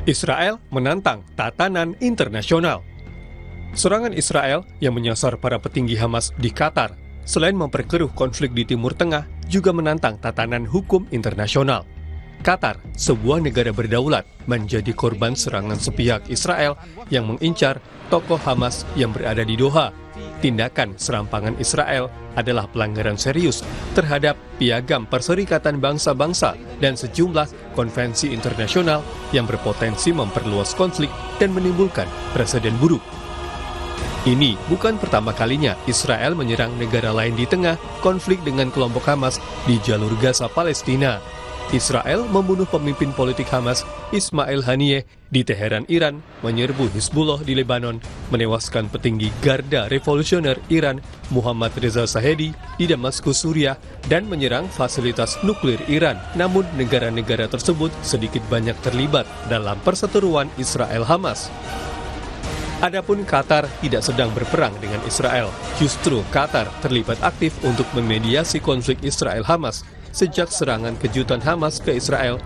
Israel menantang tatanan internasional. Serangan Israel yang menyasar para petinggi Hamas di Qatar, selain memperkeruh konflik di Timur Tengah, juga menantang tatanan hukum internasional. Qatar, sebuah negara berdaulat, menjadi korban serangan sepihak Israel yang mengincar tokoh Hamas yang berada di Doha. Tindakan serampangan Israel adalah pelanggaran serius terhadap Piagam Perserikatan Bangsa-Bangsa dan sejumlah konvensi internasional yang berpotensi memperluas konflik dan menimbulkan presiden buruk. Ini bukan pertama kalinya Israel menyerang negara lain di tengah konflik dengan kelompok Hamas di jalur Gaza, Palestina. Israel membunuh pemimpin politik Hamas, Ismail Haniyeh, di Teheran, Iran, menyerbu Hizbullah di Lebanon, menewaskan petinggi Garda Revolusioner Iran, Muhammad Reza Shahedi, di Damaskus, Suriah, dan menyerang fasilitas nuklir Iran. Namun, negara-negara tersebut sedikit banyak terlibat dalam perseteruan Israel-Hamas. Adapun Qatar tidak sedang berperang dengan Israel. Justru Qatar terlibat aktif untuk memediasi konflik Israel-Hamas sejak serangan kejutan Hamas ke Israel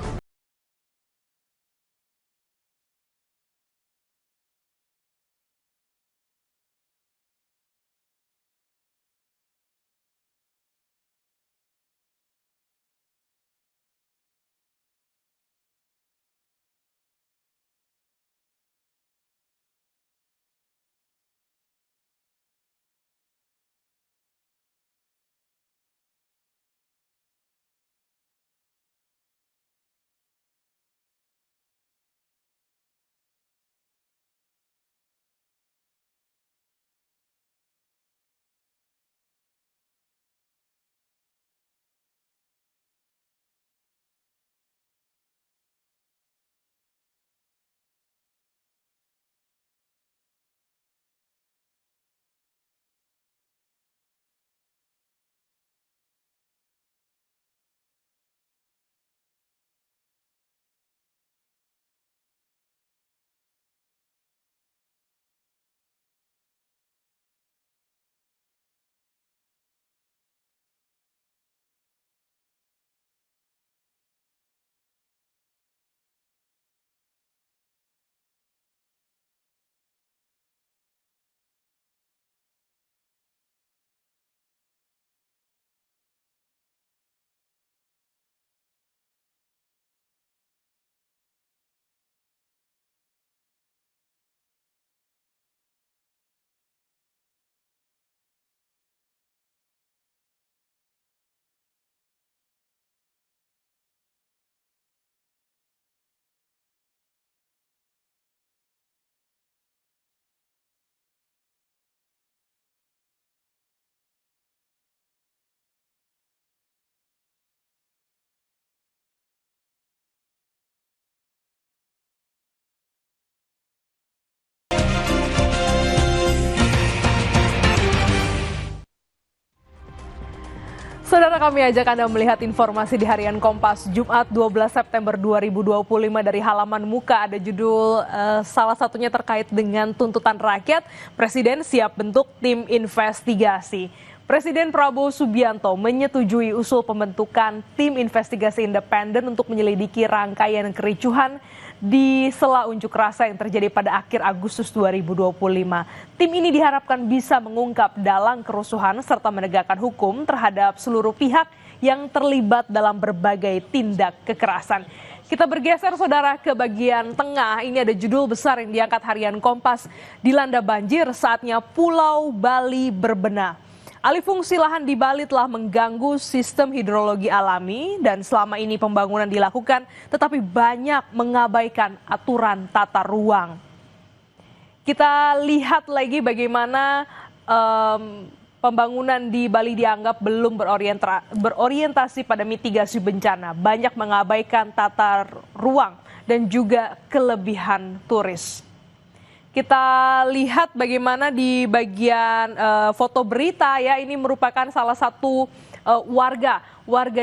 Saudara, kami ajak Anda melihat informasi di Harian Kompas Jumat 12 September 2025 dari halaman muka. Ada judul salah satunya terkait dengan tuntutan rakyat, Presiden siap bentuk tim investigasi. Presiden Prabowo Subianto menyetujui usul pembentukan tim investigasi independen untuk menyelidiki rangkaian kericuhan di sela unjuk rasa yang terjadi pada akhir Agustus 2025. Tim ini diharapkan bisa mengungkap dalang kerusuhan serta menegakkan hukum terhadap seluruh pihak yang terlibat dalam berbagai tindak kekerasan. Kita bergeser, saudara, ke bagian tengah. Ini ada judul besar yang diangkat Harian Kompas. Dilanda banjir, saatnya Pulau Bali berbenah. Alih fungsi lahan di Bali telah mengganggu sistem hidrologi alami dan selama ini pembangunan dilakukan tetapi banyak mengabaikan aturan tata ruang. Kita lihat lagi bagaimana pembangunan di Bali dianggap belum berorientasi pada mitigasi bencana, banyak mengabaikan tata ruang dan juga kelebihan turis. Kita lihat bagaimana di bagian foto berita, ya, ini merupakan salah satu warga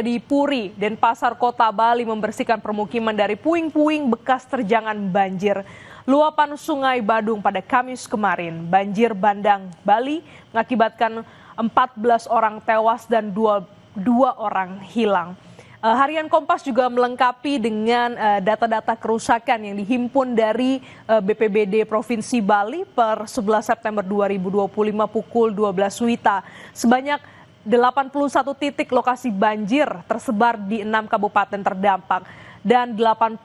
di Puri, Denpasar, Kota Bali membersihkan permukiman dari puing-puing bekas terjangan banjir. Luapan Sungai Badung pada Kamis kemarin, banjir bandang Bali mengakibatkan 14 orang tewas dan dua orang hilang. Harian Kompas juga melengkapi dengan data-data kerusakan yang dihimpun dari BPBD Provinsi Bali per 11 September 2025 pukul 12 WITA. Sebanyak 81 titik lokasi banjir tersebar di 6 kabupaten terdampak dan 81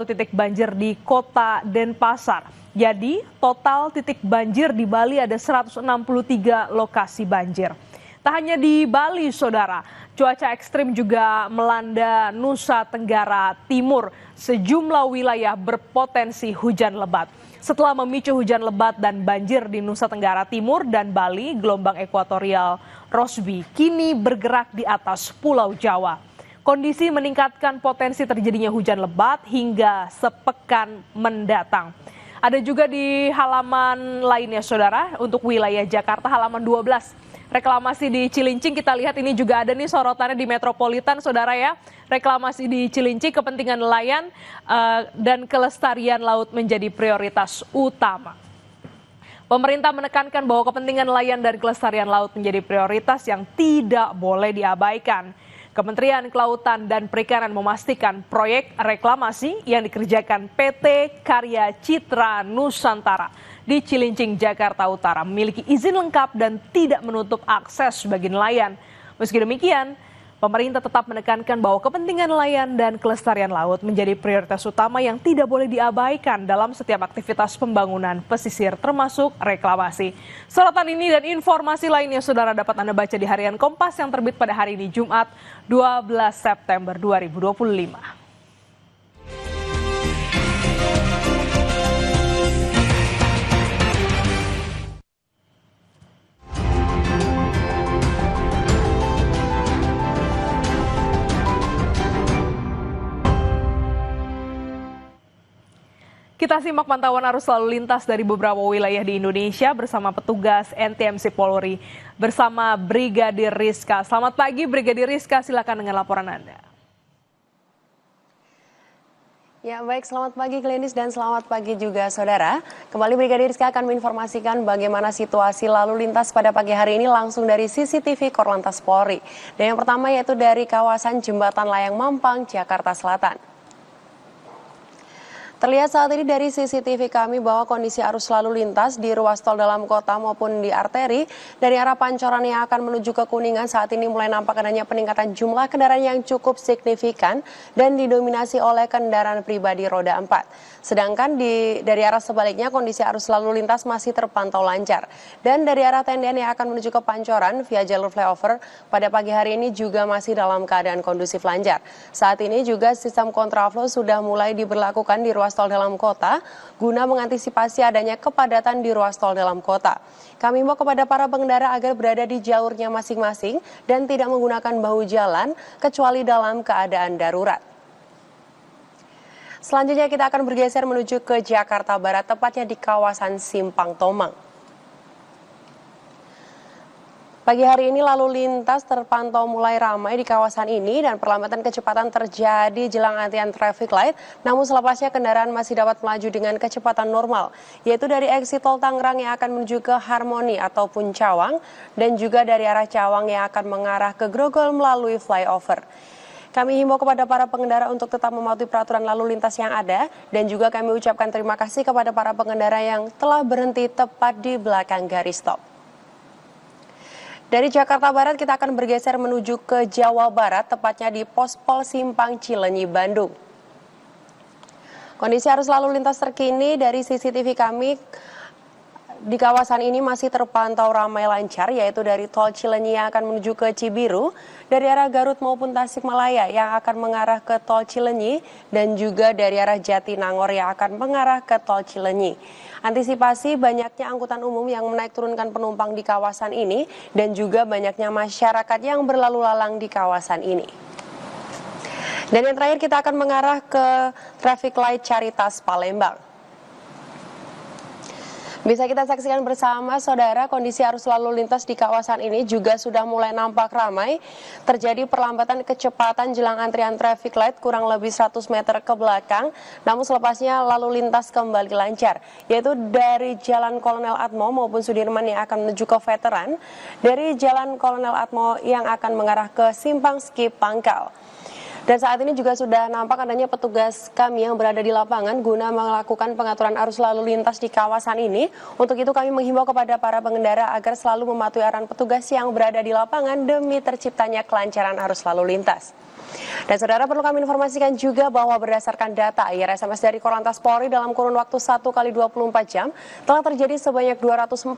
titik banjir di Kota Denpasar. Jadi total titik banjir di Bali ada 163 lokasi banjir. Tak hanya di Bali, saudara, cuaca ekstrim juga melanda Nusa Tenggara Timur. Sejumlah wilayah berpotensi hujan lebat. Setelah memicu hujan lebat dan banjir di Nusa Tenggara Timur dan Bali, gelombang ekuatorial Rossby kini bergerak di atas Pulau Jawa. Kondisi meningkatkan potensi terjadinya hujan lebat hingga sepekan mendatang. Ada juga di halaman lainnya, saudara, untuk wilayah Jakarta halaman 12. Reklamasi di Cilincing, kita lihat ini juga ada nih sorotannya di Metropolitan, saudara ya. Reklamasi di Cilincing, kepentingan nelayan dan kelestarian laut menjadi prioritas utama. Pemerintah menekankan bahwa kepentingan nelayan dan kelestarian laut menjadi prioritas yang tidak boleh diabaikan. Kementerian Kelautan dan Perikanan memastikan proyek reklamasi yang dikerjakan PT Karya Citra Nusantara di Cilincing, Jakarta Utara memiliki izin lengkap dan tidak menutup akses bagi nelayan. Meski demikian, pemerintah tetap menekankan bahwa kepentingan nelayan dan kelestarian laut menjadi prioritas utama yang tidak boleh diabaikan dalam setiap aktivitas pembangunan pesisir termasuk reklamasi. Sorotan ini dan informasi lainnya saudara dapat Anda baca di Harian Kompas yang terbit pada hari ini Jumat 12 September 2025. Kita simak pantauan arus lalu lintas dari beberapa wilayah di Indonesia bersama petugas NTMC Polri bersama Brigadir Rizka. Selamat pagi Brigadir Rizka, silakan dengan laporan Anda. Ya baik, selamat pagi Klinis dan selamat pagi juga saudara. Kembali Brigadir Rizka akan menginformasikan bagaimana situasi lalu lintas pada pagi hari ini langsung dari CCTV Korlantas Polri. Dan yang pertama yaitu dari kawasan Jembatan Layang Mampang, Jakarta Selatan. Terlihat saat ini dari CCTV kami bahwa kondisi arus lalu lintas di ruas tol dalam kota maupun di arteri dari arah Pancoran yang akan menuju ke Kuningan saat ini mulai nampak adanya peningkatan jumlah kendaraan yang cukup signifikan dan didominasi oleh kendaraan pribadi roda 4. Sedangkan dari arah sebaliknya kondisi arus lalu lintas masih terpantau lancar. Dan dari arah Tendian yang akan menuju ke Pancoran via jalur flyover pada pagi hari ini juga masih dalam keadaan kondusif lancar. Saat ini juga sistem kontraflow sudah mulai diberlakukan di ruas tol dalam kota guna mengantisipasi adanya kepadatan di ruas tol dalam kota. Kami mau kepada para pengendara agar berada di jalurnya masing-masing dan tidak menggunakan bahu jalan kecuali dalam keadaan darurat. Selanjutnya kita akan bergeser menuju ke Jakarta Barat, tepatnya di kawasan Simpang Tomang. Pagi hari ini lalu lintas terpantau mulai ramai di kawasan ini dan perlambatan kecepatan terjadi jelang antrian traffic light. Namun selepasnya kendaraan masih dapat melaju dengan kecepatan normal, yaitu dari exit tol Tangerang yang akan menuju ke Harmoni ataupun Cawang dan juga dari arah Cawang yang akan mengarah ke Grogol melalui flyover. Kami himbau kepada para pengendara untuk tetap mematuhi peraturan lalu lintas yang ada dan juga kami ucapkan terima kasih kepada para pengendara yang telah berhenti tepat di belakang garis stop. Dari Jakarta Barat kita akan bergeser menuju ke Jawa Barat, tepatnya di Pos Pol Simpang Cileunyi, Bandung. Kondisi arus lalu lintas terkini dari CCTV kami di kawasan ini masih terpantau ramai lancar, yaitu dari tol Cileunyi yang akan menuju ke Cibiru, dari arah Garut maupun Tasikmalaya yang akan mengarah ke tol Cileunyi, dan juga dari arah Jatinangor yang akan mengarah ke tol Cileunyi. Antisipasi banyaknya angkutan umum yang menaik turunkan penumpang di kawasan ini, dan juga banyaknya masyarakat yang berlalu lalang di kawasan ini. Dan yang terakhir kita akan mengarah ke traffic light Caritas Palembang. Bisa kita saksikan bersama saudara, kondisi arus lalu lintas di kawasan ini juga sudah mulai nampak ramai. Terjadi perlambatan kecepatan jelang antrian traffic light kurang lebih 100 meter ke belakang. Namun selepasnya lalu lintas kembali lancar, yaitu dari Jalan Kolonel Atmo maupun Sudirman yang akan menuju ke Veteran, dari Jalan Kolonel Atmo yang akan mengarah ke Simpang Skip Pangkal. Dan saat ini juga sudah nampak adanya petugas kami yang berada di lapangan guna melakukan pengaturan arus lalu lintas di kawasan ini. Untuk itu kami menghimbau kepada para pengendara agar selalu mematuhi arahan petugas yang berada di lapangan demi terciptanya kelancaran arus lalu lintas. Dan saudara, perlu kami informasikan juga bahwa berdasarkan data IRSMS dari Korlantas Polri dalam kurun waktu 1 kali 24 jam telah terjadi sebanyak 248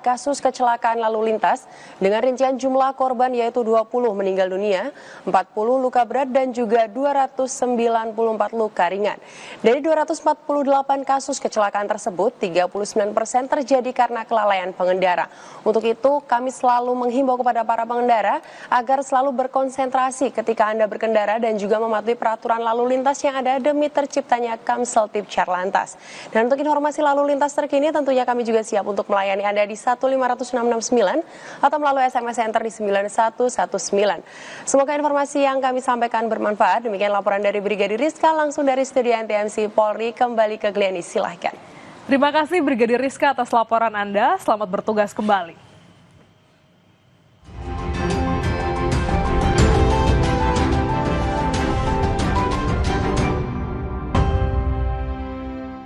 kasus kecelakaan lalu lintas dengan rincian jumlah korban yaitu 20 meninggal dunia, 40 luka berat dan juga 294 luka ringan. Dari 248 kasus kecelakaan tersebut, 39% terjadi karena kelalaian pengendara. Untuk itu kami selalu menghimbau kepada para pengendara agar selalu berkonsentrasi ketika Anda berkendara dan juga mematuhi peraturan lalu lintas yang ada demi terciptanya Kamseltib Charlantas. Dan untuk informasi lalu lintas terkini tentunya kami juga siap untuk melayani Anda di 15669 atau melalui SMS Center di 9119. Semoga informasi yang kami sampaikan bermanfaat. Demikian laporan dari Brigadir Rizka langsung dari Studio NTMC Polri. Kembali ke Glenny, silahkan. Terima kasih Brigadir Rizka atas laporan Anda. Selamat bertugas kembali.